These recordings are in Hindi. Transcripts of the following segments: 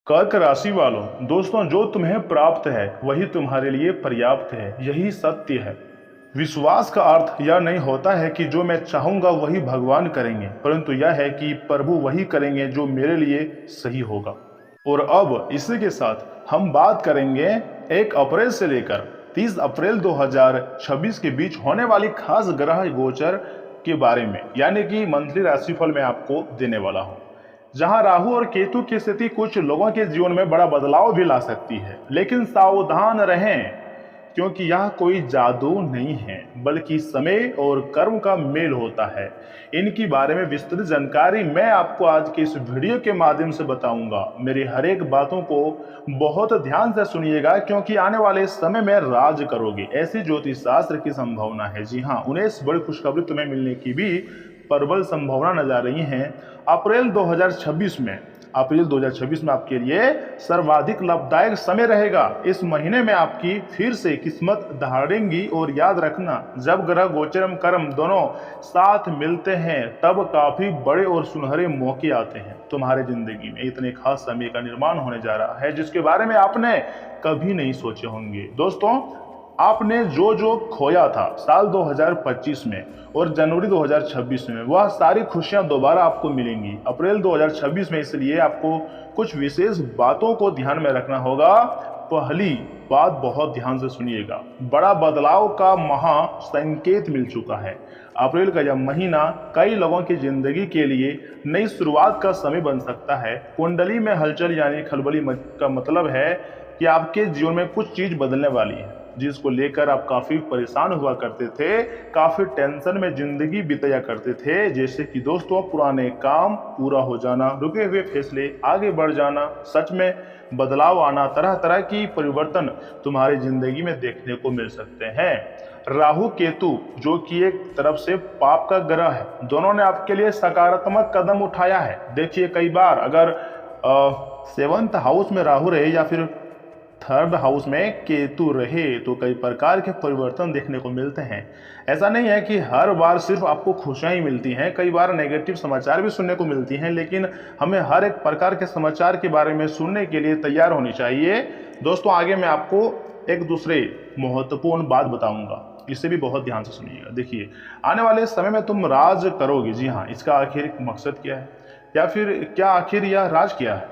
कर्क राशि वालों, दोस्तों जो तुम्हें प्राप्त है वही तुम्हारे लिए पर्याप्त है, यही सत्य है। विश्वास का अर्थ यह नहीं होता है कि जो मैं चाहूंगा वही भगवान करेंगे, परंतु यह है कि प्रभु वही करेंगे जो मेरे लिए सही होगा। और अब इसी के साथ हम बात करेंगे 1 अप्रैल से लेकर 30 अप्रैल 2026 के बीच होने वाली खास ग्रह गोचर के बारे में, यानी कि मंथली राशिफल मैं आपको देने वाला हूं। जहां राहु और केतु की स्थिति कुछ लोगों के जीवन में बड़ा बदलाव भी ला सकती है, लेकिन सावधान रहें क्योंकि यह कोई जादू नहीं है बल्कि समय और कर्म का मेल होता है। इनकी बारे में विस्तृत जानकारी मैं आपको आज के इस वीडियो के माध्यम से बताऊंगा। मेरी हर एक बातों को बहुत ध्यान से सुनिएगा क्योंकि आने वाले समय में राज करोगे ऐसी ज्योतिष शास्त्र की संभावना है। जी हाँ, 19 बड़ी खुशखबरी तुम्हें मिलने की भी प्रबल संभावना नजर आ रही है। अप्रैल 2026 में आपके लिए सर्वाधिक लाभदायक समय रहेगा। इस महीने में आपकी फिर से किस्मत दहाड़ेंगी और याद रखना, जब ग्रह गोचर एवं कर्म दोनों साथ मिलते हैं तब काफी बड़े और सुनहरे मौके आते हैं। तुम्हारे जिंदगी में इतने खास समय का निर्माण होने जा रहा है जिसके बारे में आपने कभी नहीं सोचे होंगे। दोस्तों, आपने जो जो खोया था साल 2025 में और जनवरी 2026 में, वह सारी खुशियां दोबारा आपको मिलेंगी अप्रैल 2026 में। इसलिए आपको कुछ विशेष बातों को ध्यान में रखना होगा। पहली बात बहुत ध्यान से सुनिएगा, बड़ा बदलाव का महा संकेत मिल चुका है। अप्रैल का यह महीना कई लोगों की जिंदगी के लिए नई शुरुआत का समय बन सकता है। कुंडली में हलचल यानी खलबली का मतलब है कि आपके जीवन में कुछ चीज बदलने वाली है जिसको लेकर आप काफी परेशान हुआ करते थे, काफी टेंशन में जिंदगी बिताया करते थे। जैसे कि दोस्तों, पुराने काम पूरा हो जाना, रुके हुए फैसले आगे बढ़ जाना, सच में बदलाव आना, तरह तरह की परिवर्तन तुम्हारी जिंदगी में देखने को मिल सकते हैं। राहु केतु जो कि एक तरफ से पाप का ग्रह है, दोनों ने आपके लिए सकारात्मक कदम उठाया है। देखिए, कई बार अगर 7th हाउस में राहु रहे या फिर 3rd हाउस में केतु रहे तो कई प्रकार के परिवर्तन देखने को मिलते हैं। ऐसा नहीं है कि हर बार सिर्फ आपको खुशियां ही मिलती हैं, कई बार नेगेटिव समाचार भी सुनने को मिलती हैं, लेकिन हमें हर एक प्रकार के समाचार के बारे में सुनने के लिए तैयार होनी चाहिए। दोस्तों, आगे मैं आपको एक दूसरे महत्वपूर्ण बात बताऊंगा, इसे भी बहुत ध्यान से सुनिएगा। देखिए, आने वाले समय में तुम राज करोगे। जी हाँ, इसका आखिर मकसद क्या है, या फिर क्या आखिर यह राज क्या है?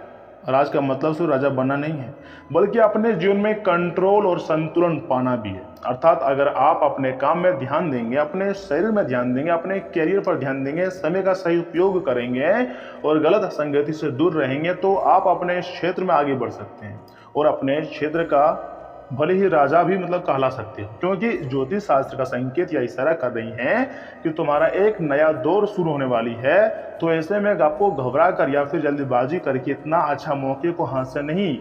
राज का मतलब सिर्फ राजा बनना नहीं है, बल्कि अपने जीवन में कंट्रोल और संतुलन पाना भी है। अर्थात अगर आप अपने काम में ध्यान देंगे, अपने शरीर में ध्यान देंगे, अपने करियर पर ध्यान देंगे, समय का सही उपयोग करेंगे और गलत संगति से दूर रहेंगे तो आप अपने क्षेत्र में आगे बढ़ सकते हैं और अपने क्षेत्र का भले ही राजा भी कहला सकते हो, क्योंकि ज्योतिष शास्त्र का संकेत या इशारा कर रही हैं कि तुम्हारा एक नया दौर शुरू होने वाली है। तो ऐसे में आपको घबरा कर या फिर जल्दबाजी करके इतना अच्छा मौके को हाथ से नहीं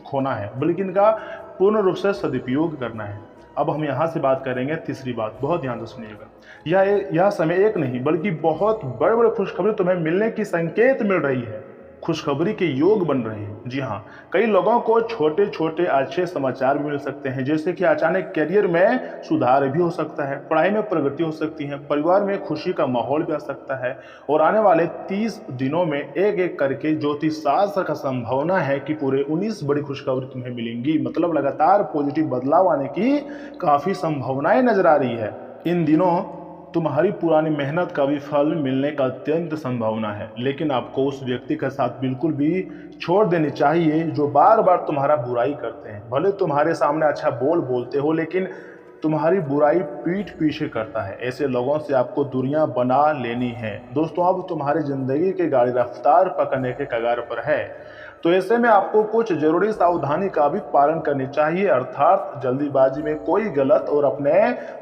खोना है, बल्कि इनका पूर्ण रूप से सदुपयोग करना है। अब हम यहाँ से बात करेंगे तीसरी बात, बहुत ध्यान से सुनिएगा। यह समय एक नहीं बल्कि बहुत बड़े बड़े खुशखबरी तुम्हें मिलने की संकेत मिल रही है, खुशखबरी के योग बन रहे हैं। जी हाँ, कई लोगों को छोटे छोटे अच्छे समाचार भी मिल सकते हैं, जैसे कि अचानक करियर में सुधार भी हो सकता है, पढ़ाई में प्रगति हो सकती है, परिवार में खुशी का माहौल भी आ सकता है। और आने वाले 30 दिनों में एक एक करके ज्योतिष शास्त्र का संभावना है कि पूरे 19 बड़ी खुशखबरी तुम्हें मिलेंगी। मतलब लगातार पॉजिटिव बदलाव आने की काफी संभावनाएं नजर आ रही है। इन दिनों तुम्हारी पुरानी मेहनत का भी फल मिलने का अत्यंत संभावना है, लेकिन आपको उस व्यक्ति का साथ बिल्कुल भी छोड़ देनी चाहिए जो बार बार तुम्हारा बुराई करते हैं। भले तुम्हारे सामने अच्छा बोलते हो, लेकिन तुम्हारी बुराई पीठ पीछे करता है। ऐसे लोगों से आपको दूरियां बना लेनी है। दोस्तों, अब तुम्हारी जिंदगी की गाड़ी रफ्तार पकड़ने के कगार पर है, तो ऐसे में आपको कुछ जरूरी सावधानी का भी पालन करनी चाहिए। अर्थात जल्दीबाजी में कोई गलत और अपने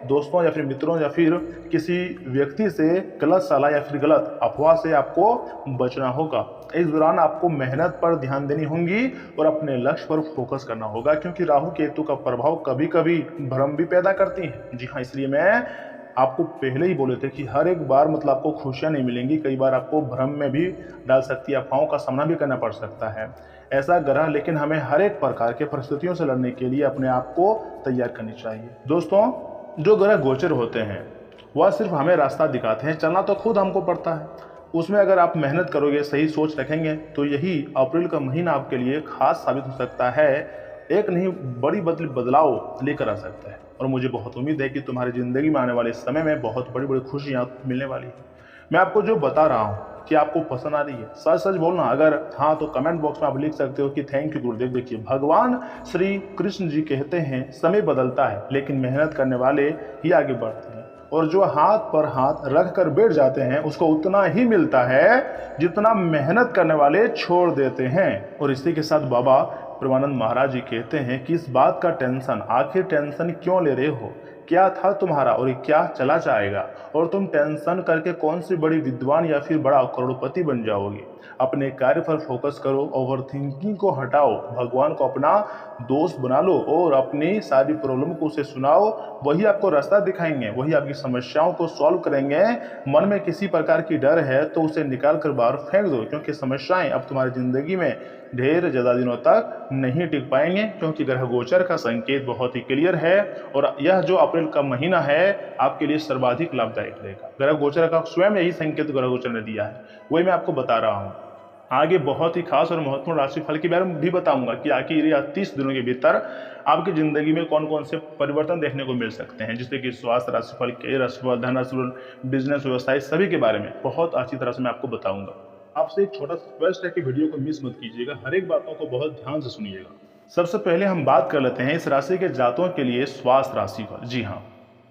दोस्तों या फिर मित्रों या फिर किसी व्यक्ति से गलत सलाह या फिर गलत अफवाह से आपको बचना होगा। इस दौरान आपको मेहनत पर ध्यान देनी होगी और अपने लक्ष्य पर फोकस करना होगा, क्योंकि राहु केतु का प्रभाव कभी कभी भ्रम भी पैदा करती है। जी हाँ, इसलिए मैं आपको पहले ही बोले थे कि हर एक बार आपको खुशियां नहीं मिलेंगी, कई बार आपको भ्रम में भी डाल सकती है, अफवाहों का सामना भी करना पड़ सकता है ऐसा ग्रह। लेकिन हमें हर एक प्रकार के परिस्थितियों से लड़ने के लिए अपने आप को तैयार करनी चाहिए। दोस्तों, जो ग्रह गोचर होते हैं वह सिर्फ हमें रास्ता दिखाते हैं, चलना तो खुद हमको पड़ता है। उसमें अगर आप मेहनत करोगे, सही सोच रखेंगे, तो यही अप्रैल का महीना आपके लिए खास साबित हो सकता है। एक नहीं, बड़ी बदलाव लेकर आ सकता है। और मुझे बहुत उम्मीद है कि तुम्हारी ज़िंदगी में आने वाले समय में बहुत बड़ी बड़ी खुशियाँ मिलने वाली है। मैं आपको जो बता रहा हूँ कि आपको पसंद आ रही है, सच सच बोलना। अगर हाँ तो कमेंट बॉक्स में आप लिख सकते हो कि थैंक यू गुरुदेव। देखिए, भगवान श्री कृष्ण जी कहते हैं समय बदलता है लेकिन मेहनत करने वाले ही आगे बढ़ते हैं। और जो हाथ पर हाथ रख कर बैठ जाते हैं उसको उतना ही मिलता है जितना मेहनत करने वाले छोड़ देते हैं। और इसी के साथ बाबा प्रेमानंद महाराज जी कहते हैं कि इस बात का टेंशन, आखिर टेंशन क्यों ले रहे हो? क्या था तुम्हारा और क्या चला जाएगा? और तुम टेंशन करके कौन सी बड़ी विद्वान या फिर बड़ा करोड़पति बन जाओगे? अपने कार्य पर फोकस करो, ओवर थिंकिंग को हटाओ, भगवान को अपना दोस्त बना लो और अपनी सारी प्रॉब्लम को उसे सुनाओ। वही आपको रास्ता दिखाएंगे, वही आपकी समस्याओं को सॉल्व करेंगे। मन में किसी प्रकार की डर है तो उसे निकाल कर बाहर फेंक दो, क्योंकि समस्याएं अब तुम्हारी जिंदगी में ढेर ज़्यादा दिनों तक नहीं टिक पाएंगे, क्योंकि ग्रह गोचर का संकेत बहुत ही क्लियर है। और यह जो अप्रैल का महीना है आपके लिए सर्वाधिक लाभदायक रहेगा। ग्रह गोचर का स्वयं यही संकेत ग्रह गोचर ने दिया है, वही मैं आपको बता रहा हूँ। आगे बहुत ही खास और महत्वपूर्ण राशिफल के बारे में भी बताऊंगा कि आखिर यह 30 दिनों के भीतर आपकी जिंदगी में कौन कौन से परिवर्तन देखने को मिल सकते हैं, जिससे कि स्वास्थ्य राशिफल, के राशिफल, धन राशिफल, बिजनेस, व्यवसाय, सभी के बारे में बहुत अच्छी तरह से मैं आपको बताऊंगा। आपसे एक छोटा रिक्वेस्ट है कि वीडियो को मिस मत कीजिएगा, हर एक बातों को बहुत ध्यान से सुनिएगा। सबसे पहले हम बात कर लेते हैं इस राशि के जातकों के लिए स्वास्थ्य राशिफल। जी हाँ,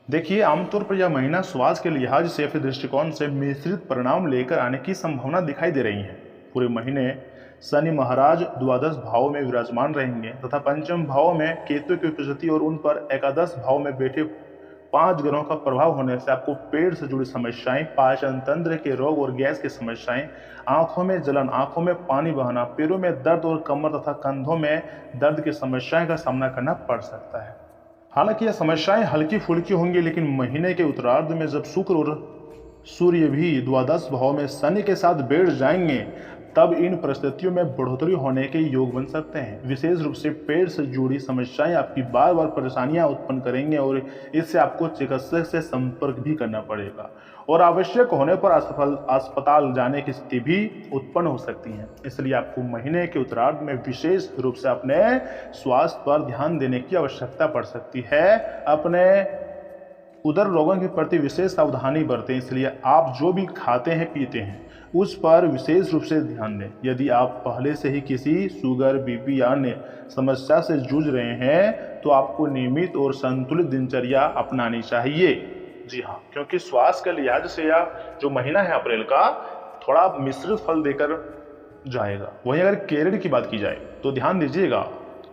देखिए, आमतौर पर यह महीना स्वास्थ्य के लिहाज से फिर दृष्टिकोण से मिश्रित परिणाम लेकर आने की संभावना दिखाई दे रही है। पूरे महीने शनि महाराज द्वादश भाव में विराजमान रहेंगे तथा पंचम भाव में केतु की उपस्थिति और उन पर एकादश भाव में बैठे 5 ग्रहों का प्रभाव होने से आपको पेट से जुड़ी समस्याएं, पाचन तंत्र के रोग और गैस की समस्याएं, आंखों में जलन, आंखों में पानी बहना, पैरों में दर्द और कमर तथा कंधों में दर्द की समस्याएं का सामना करना पड़ सकता है। हालांकि यह समस्याएं हल्की फुल्की होंगी, लेकिन महीने के उत्तरार्ध में जब शुक्र और सूर्य भी द्वादश भाव में शनि के साथ बैठ जाएंगे तब इन परिस्थितियों में बढ़ोतरी होने के योग बन सकते हैं। विशेष रूप से पेट से जुड़ी समस्याएं आपकी बार बार परेशानियां उत्पन्न करेंगे और इससे आपको चिकित्सक से संपर्क भी करना पड़ेगा और आवश्यक होने पर अस्पताल जाने की स्थिति भी उत्पन्न हो सकती है। इसलिए आपको महीने के उत्तरार्ध में विशेष रूप से अपने स्वास्थ्य पर ध्यान देने की आवश्यकता पड़ सकती है। अपने उदर रोगों के प्रति विशेष सावधानी बरतें। इसलिए आप जो भी खाते हैं पीते हैं उस पर विशेष रूप से ध्यान दें। यदि आप पहले से ही किसी शुगर, बीपी या अन्य समस्या से जूझ रहे हैं तो आपको नियमित और संतुलित दिनचर्या अपनानी चाहिए। जी हाँ, क्योंकि स्वास्थ्य के लिहाज से यह जो महीना है अप्रैल का थोड़ा मिश्रित फल देकर जाएगा। वहीं अगर कैरियर की बात की जाए तो ध्यान दीजिएगा,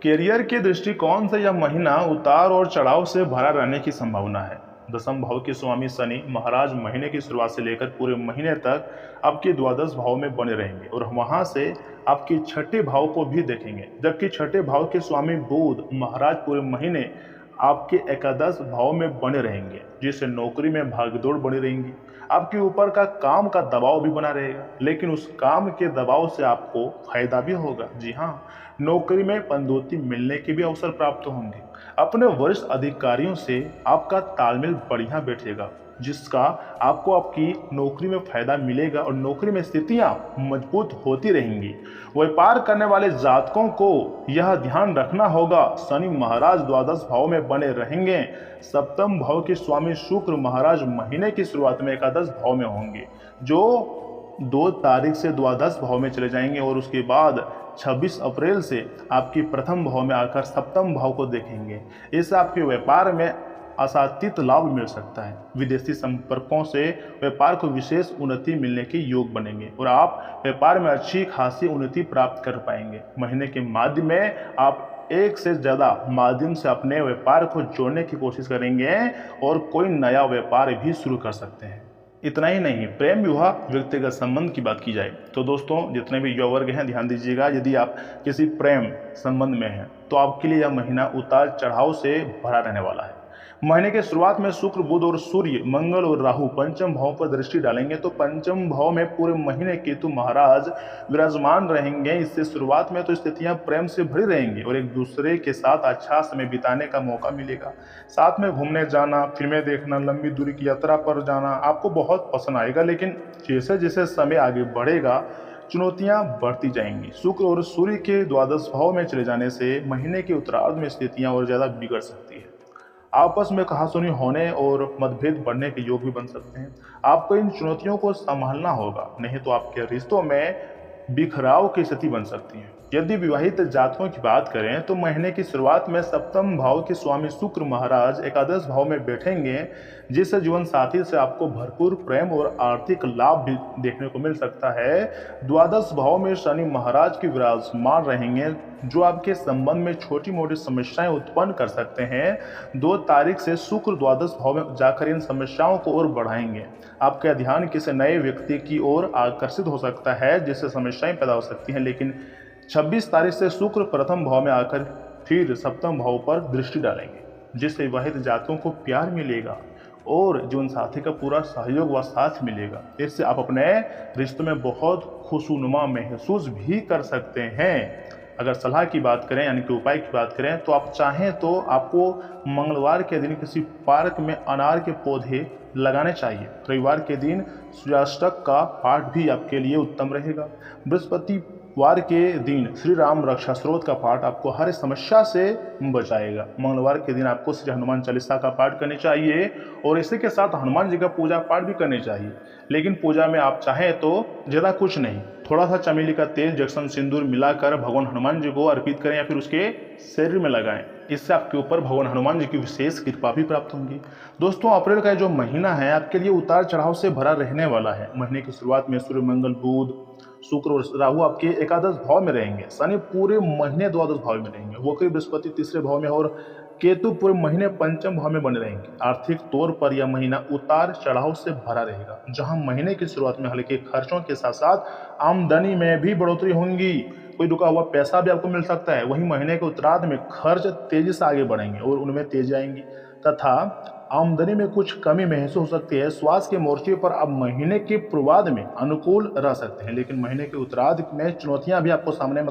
कैरियर के दृष्टिकोण से यह महीना उतार और चढ़ाव से भरा रहने की संभावना है। दसम भाव के स्वामी शनि महाराज महीने की शुरुआत से लेकर पूरे महीने तक आपके द्वादश भाव में बने रहेंगे और वहां से आपके छठे भाव को भी देखेंगे, जबकि छठे भाव के स्वामी बुध महाराज पूरे महीने आपके एकादश भाव में बने रहेंगे, जिससे नौकरी में भागदौड़ बनी रहेंगी। आपके ऊपर का काम का दबाव भी बना रहेगा, लेकिन उस काम के दबाव से आपको फायदा भी होगा। जी हाँ, नौकरी में पदोन्नति मिलने के भी अवसर प्राप्त होंगे। अपने वरिष्ठ अधिकारियों से आपका तालमेल बढ़िया बैठेगा, जिसका आपको आपकी नौकरी में फायदा मिलेगा और नौकरी में स्थितियां मजबूत होती रहेंगी। व्यापार करने वाले जातकों को यह ध्यान रखना होगा, शनि महाराज द्वादश भाव में बने रहेंगे। सप्तम भाव के स्वामी शुक्र महाराज महीने की शुरुआत में एकादश भाव में होंगे, जो 2 तारीख से द्वादश भाव में चले जाएंगे और उसके बाद 26 अप्रैल से आपकी प्रथम भाव में आकर सप्तम भाव को देखेंगे। इससे आपके व्यापार में असातीत लाभ मिल सकता है। विदेशी संपर्कों से व्यापार को विशेष उन्नति मिलने के योग बनेंगे और आप व्यापार में अच्छी खासी उन्नति प्राप्त कर पाएंगे। महीने के माध्यम में आप एक से ज़्यादा माध्यम से अपने व्यापार को जोड़ने की कोशिश करेंगे और कोई नया व्यापार भी शुरू कर सकते हैं। इतना ही नहीं, प्रेम विवाह व्यक्तिगत संबंध की बात की जाए तो दोस्तों, जितने भी युवा वर्ग हैं ध्यान दीजिएगा, यदि आप किसी प्रेम संबंध में हैं तो आपके लिए यह महीना उतार चढ़ाव से भरा रहने वाला है। महीने के शुरुआत में शुक्र, बुध और सूर्य, मंगल और राहु पंचम भाव पर दृष्टि डालेंगे तो पंचम भाव में पूरे महीने केतु महाराज विराजमान रहेंगे। इससे शुरुआत में तो स्थितियां प्रेम से भरी रहेंगी और एक दूसरे के साथ अच्छा समय बिताने का मौका मिलेगा। साथ में घूमने जाना, फिल्में देखना, लंबी दूरी की यात्रा पर जाना आपको बहुत पसंद आएगा। लेकिन जैसे जैसे समय आगे बढ़ेगा चुनौतियां बढ़ती जाएंगी। शुक्र और सूर्य के द्वादश भाव में चले जाने से महीने के उत्तरार्ध में स्थितियां और ज्यादा बिगड़ सकती है। आपस में कहासुनी होने और मतभेद बढ़ने के योग भी बन सकते हैं। आपको इन चुनौतियों को संभालना होगा, नहीं तो आपके रिश्तों में बिखराव की स्थिति बन सकती है। यदि विवाहित जातकों की बात करें तो महीने की शुरुआत में सप्तम भाव के स्वामी शुक्र महाराज एकादश भाव में बैठेंगे, जिससे जीवन साथी से आपको भरपूर प्रेम और आर्थिक लाभ भी देखने को मिल सकता है। द्वादश भाव में शनि महाराज की विराजमान रहेंगे, जो आपके संबंध में छोटी मोटी समस्याएं उत्पन्न कर सकते हैं। 2 तारीख से शुक्र द्वादश भाव में जाकर इन समस्याओं को और बढ़ाएंगे। आपका ध्यान किसी नए व्यक्ति की ओर आकर्षित हो सकता है, जिससे समस्याएं पैदा हो सकती हैं। लेकिन 26 तारीख से शुक्र प्रथम भाव में आकर फिर सप्तम भाव पर दृष्टि डालेंगे, जिससे विवाहित जातकों को प्यार मिलेगा और जीवन साथी का पूरा सहयोग व साथ मिलेगा। इससे आप अपने रिश्तों में बहुत खुशनुमा महसूस भी कर सकते हैं। अगर सलाह की बात करें यानी कि उपाय की बात करें तो आप चाहें तो आपको मंगलवार के दिन किसी पार्क में अनार के पौधे लगाने चाहिए। रविवार के दिन सूर्याष्टक का पाठ भी आपके लिए उत्तम रहेगा। बृहस्पतिवार के दिन श्री राम रक्षा स्त्रोत का पाठ आपको हर समस्या से बचाएगा। मंगलवार के दिन आपको श्री हनुमान चालीसा का पाठ करनी चाहिए और इसी के साथ हनुमान जी का पूजा पाठ भी करनी चाहिए। लेकिन पूजा में आप चाहें तो ज़्यादा कुछ नहीं, थोड़ा सा चमेली का तेल, जक्सन, सिंदूर मिलाकर भगवान हनुमान जी को अर्पित करें या फिर उसके शरीर में लगाएं। इससे आपके ऊपर भगवान हनुमान जी की विशेष कृपा भी प्राप्त होंगी। दोस्तों, अप्रैल का जो महीना है आपके लिए उतार चढ़ाव से भरा रहने वाला है। महीने की शुरुआत में सूर्य, मंगल, बुध, शुक्र और राहु आपके एकादश भाव में रहेंगे। शनि पूरे महीने द्वादश भाव में रहेंगे। वक्री बृहस्पति तीसरे भाव में और केतु पूरे महीने पंचम भाव में बने रहेंगे। आर्थिक तौर पर यह महीना उतार चढ़ाव से भरा रहेगा, जहां महीने की शुरुआत में हल्के खर्चों के साथ साथ आमदनी में भी बढ़ोतरी होंगी। कोई रुका हुआ पैसा भी आपको मिल सकता है। वहीं महीने के उत्तरार्ध में खर्च तेजी से आगे बढ़ेंगे और उनमें तेजी आएंगी तथा आमदनी में कुछ कमी महसूस हो सकती है। स्वास्थ्य के मोर्चे पर आप महीने के पूर्वार्ध में अनुकूल रह सकते हैं, लेकिन महीने के उत्तरार्ध में चुनौतियां भी आपको सामने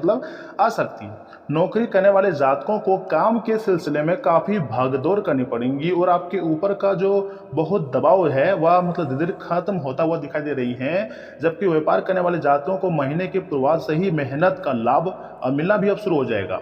आ सकती है। नौकरी करने वाले जातकों को काम के सिलसिले में काफी भागदौड़ करनी पड़ेगी और आपके ऊपर का जो बहुत दबाव है वह धीरे धीरे खत्म होता हुआ दिखाई दे रही है। जबकि व्यापार करने वाले जातकों को महीने के पूर्वार्ध से ही मेहनत का लाभ मिलना भी अब शुरू हो जाएगा।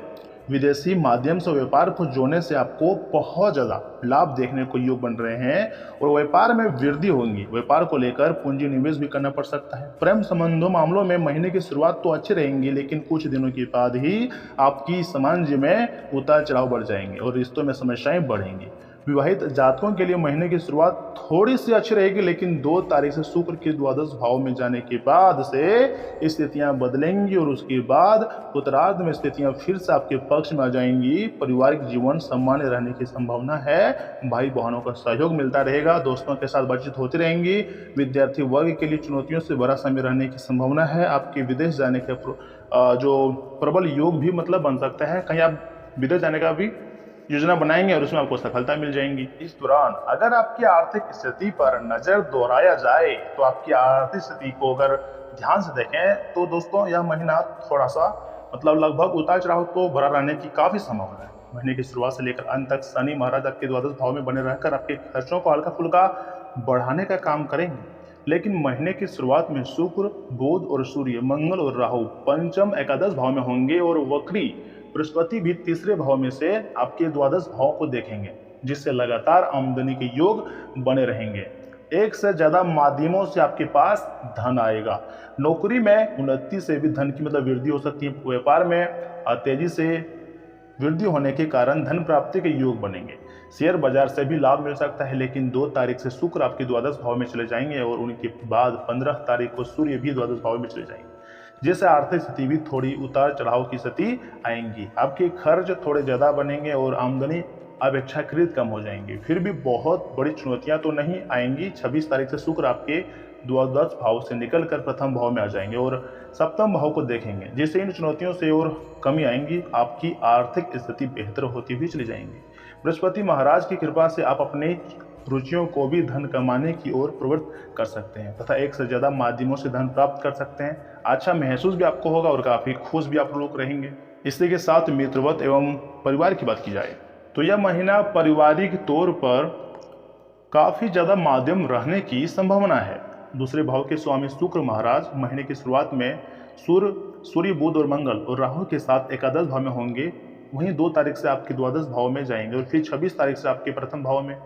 विदेशी माध्यम से व्यापार को जोड़ने से आपको बहुत ज़्यादा लाभ देखने को योग बन रहे हैं और व्यापार में वृद्धि होगी। व्यापार को लेकर पूंजी निवेश भी करना पड़ सकता है। प्रेम संबंधों मामलों में महीने की शुरुआत तो अच्छी रहेंगी, लेकिन कुछ दिनों के बाद ही आपकी समाज में उतार चढ़ाव बढ़ जाएंगे और रिश्तों में समस्याएं बढ़ेंगी। विवाहित जातकों के लिए महीने की शुरुआत थोड़ी सी अच्छी रहेगी, लेकिन 2 तारीख से शुक्र के द्वादश भाव में जाने के बाद से स्थितियां बदलेंगी और उसके बाद उत्तरार्ध में स्थितियां फिर से आपके पक्ष में आ जाएंगी। पारिवारिक जीवन सामान्य रहने की संभावना है। भाई बहनों का सहयोग मिलता रहेगा। दोस्तों के साथ बातचीत होती रहेंगी। विद्यार्थी वर्ग के लिए चुनौतियों से बड़ा समय रहने की संभावना है। आपके विदेश जाने का जो प्रबल योग भी बन सकता है। कहीं आप विदेश जाने का भी योजना बनाएंगे और उसमें आपको सफलता मिल जाएंगी। इस दौरान अगर आपकी आर्थिक स्थिति पर नजर दोहराया जाए तो आपकी आर्थिक स्थिति को अगर ध्यान से देखें तो दोस्तों यह महीना थोड़ा सा लगभग उतार चढ़ाव तो भरा रहने की काफी संभावना है। महीने की शुरुआत से लेकर अंत तक शनि महाराज आपके द्वादश भाव में बने रहकर आपके खर्चों को हल्का फुल्का बढ़ाने का काम करेंगे। लेकिन महीने की शुरुआत में शुक्र, बुध और सूर्य, मंगल और राहु पंचम एकादश भाव में होंगे और वक्री बृहस्पति भी तीसरे भाव में से आपके द्वादश भाव को देखेंगे, जिससे लगातार आमदनी के योग बने रहेंगे। एक से ज्यादा माध्यमों से आपके पास धन आएगा। नौकरी में उन्नति से भी धन की वृद्धि हो सकती है। व्यापार में तेजी से वृद्धि होने के कारण धन प्राप्ति के योग बनेंगे। शेयर बाजार से भी लाभ मिल सकता है। लेकिन 2 तारीख से शुक्र आपके द्वादश भाव में चले जाएंगे और उनके बाद 15 तारीख को सूर्य भी द्वादश भाव में चले जाएंगे, जिससे आर्थिक स्थिति भी थोड़ी उतार चढ़ाव की स्थिति आएंगी। आपके खर्च थोड़े ज्यादा बनेंगे और आमदनी अपेक्षाकृत कम हो जाएंगी। फिर भी बहुत बड़ी चुनौतियां तो नहीं आएंगी। 26 तारीख से शुक्र आपके द्वादश भाव से निकलकर प्रथम भाव में आ जाएंगे और सप्तम भाव को देखेंगे, जिससे इन चुनौतियों से और कमी आएंगी। आपकी आर्थिक स्थिति बेहतर होती हुई चली जाएंगी। बृहस्पति महाराज की कृपा से आप अपनी रुचियों को भी धन कमाने की ओर प्रवृत्त कर सकते हैं तथा एक से ज़्यादा माध्यमों से धन प्राप्त कर सकते हैं। अच्छा महसूस भी आपको होगा और काफ़ी खुश भी आप लोग रहेंगे। इसी के साथ मित्रवत एवं परिवार की बात की जाए तो यह महीना पारिवारिक तौर पर काफ़ी ज़्यादा माध्यम रहने की संभावना है। दूसरे भाव के स्वामी शुक्र महाराज महीने की शुरुआत में सूर्य बुध और मंगल और राहु के साथ एकादश भाव में होंगे। वहीं 2 तारीख से आपके द्वादश भाव में जाएंगे और फिर 26 तारीख से आपके प्रथम भाव में।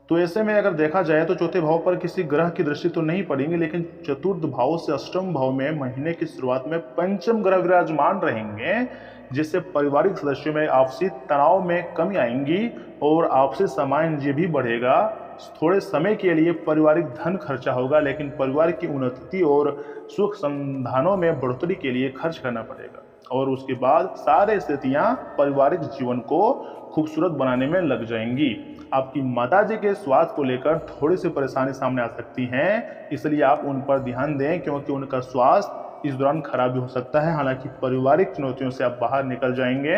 तो ऐसे में अगर देखा जाए तो चौथे भाव पर किसी ग्रह की दृष्टि तो नहीं पड़ेगी, लेकिन चतुर्थ भाव से अष्टम भाव में महीने की शुरुआत में पंचम ग्रह विराजमान रहेंगे, जिससे पारिवारिक सदस्यों में आपसी तनाव में कमी आएंगी और आपसी सामंजस्य भी बढ़ेगा। थोड़े समय के लिए पारिवारिक धन खर्चा होगा, लेकिन परिवार की उन्नति और सुख संधानों में बढ़ोतरी के लिए खर्च करना पड़ेगा और उसके बाद सारे स्थितियां पारिवारिक जीवन को खूबसूरत बनाने में लग जाएंगी। आपकी माताजी के स्वास्थ्य को लेकर थोड़ी सी परेशानी सामने आ सकती हैं, इसलिए आप उन पर ध्यान दें क्योंकि उनका स्वास्थ्य इस दौरान खराब भी हो सकता है। हालांकि पारिवारिक चुनौतियों से आप बाहर निकल जाएंगे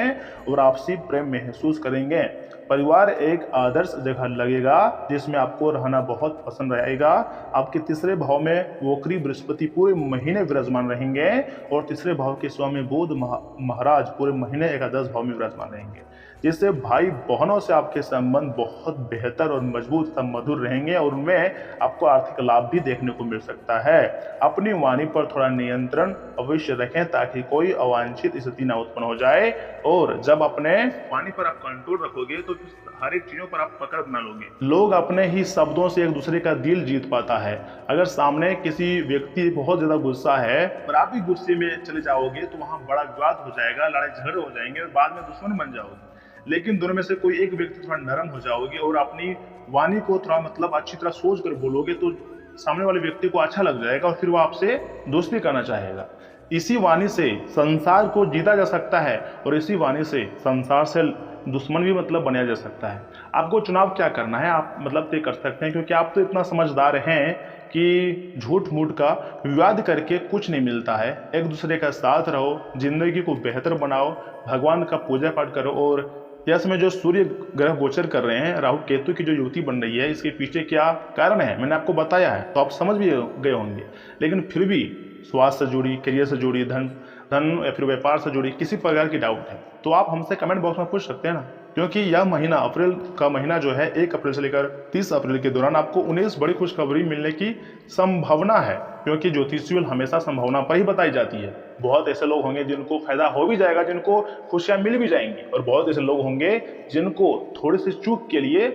और आपसी प्रेम महसूस करेंगे। परिवार एक आदर्श जगह लगेगा जिसमें आपको रहना बहुत पसंद रहेगा। आपके तीसरे भाव में वक्री बृहस्पति पूरे महीने विराजमान रहेंगे और तीसरे भाव के स्वामी बुध महाराज पूरे महीने एकादश भाव में विराजमान रहेंगे, जिससे भाई बहनों से आपके संबंध बहुत बेहतर और मजबूत तथा मधुर रहेंगे और उनमें आपको आर्थिक लाभ भी देखने को मिल सकता है। अपनी वाणी पर थोड़ा नियंत्रण अवश्य रखें ताकि कोई अवांछित स्थिति न उत्पन्न हो जाए, और जब अपने वाणी पर आप कंट्रोल रखोगे तो हर एक चीजों पर आप पकड़ बना लोगे। लोग अपने ही शब्दों से एक दूसरे का दिल जीत पाता है। अगर सामने किसी व्यक्ति बहुत ज्यादा गुस्सा है और आप भी गुस्से में चले जाओगे तो वहां बड़ा विवाद हो जाएगा, लड़ाई झगड़े हो जाएंगे और बाद में दुश्मन बन जाओगे। लेकिन दोनों में से कोई एक व्यक्ति थोड़ा नरम हो जाओगे और अपनी वाणी को थोड़ा अच्छी तरह सोच कर बोलोगे तो सामने वाले व्यक्ति को अच्छा लग जाएगा और फिर वो आपसे दोस्ती करना चाहेगा। इसी वाणी से संसार को जीता जा सकता है और इसी वाणी से संसार से दुश्मन भी बनाया जा सकता है। आपको चुनाव क्या करना है आप तय कर सकते हैं, क्योंकि आप तो इतना समझदार हैं कि झूठ मूठ का विवाद करके कुछ नहीं मिलता है। एक दूसरे का साथ रहो, जिंदगी को बेहतर बनाओ, भगवान का पूजा पाठ करो। और यह समय जो सूर्य ग्रह गोचर कर रहे हैं, राहु केतु की जो युति बन रही है, इसके पीछे क्या कारण है मैंने आपको बताया है, तो आप समझ भी गए होंगे। लेकिन फिर भी स्वास्थ्य से जुड़ी, करियर से जुड़ी, धन या फिर व्यापार से जुड़ी किसी प्रकार की डाउट है तो आप हमसे कमेंट बॉक्स में पूछ सकते हैं ना, क्योंकि यह महीना अप्रैल का महीना जो है 1 अप्रैल से लेकर 30 अप्रैल के दौरान आपको 19 बड़ी खुशखबरी मिलने की संभावना है, क्योंकि ज्योतिषीय हमेशा संभावना पर ही बताई जाती है। बहुत ऐसे लोग होंगे जिनको फायदा हो भी जाएगा, जिनको खुशियां मिल भी जाएंगी, और बहुत ऐसे लोग होंगे जिनको थोड़ी सी चूक के लिए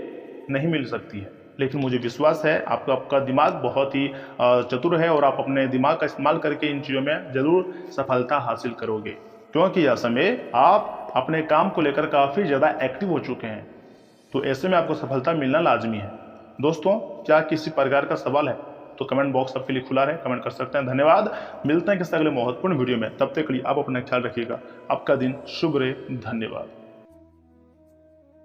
नहीं मिल सकती है। लेकिन मुझे विश्वास है आपका दिमाग बहुत ही चतुर है और आप अपने दिमाग का इस्तेमाल करके इन चीज़ों में ज़रूर सफलता हासिल करोगे, क्योंकि यह समय आप अपने काम को लेकर काफ़ी ज़्यादा एक्टिव हो चुके हैं। तो ऐसे में आपको सफलता मिलना लाजमी है। दोस्तों, क्या किसी प्रकार का सवाल है तो कमेंट बॉक्स आपके लिए खुला रहे, कमेंट कर सकते हैं। धन्यवाद। मिलते हैं किसी अगले महत्वपूर्ण वीडियो में, तब तक के लिए आप अपना ख्याल रखिएगा। आपका दिन शुभ रहे। धन्यवाद।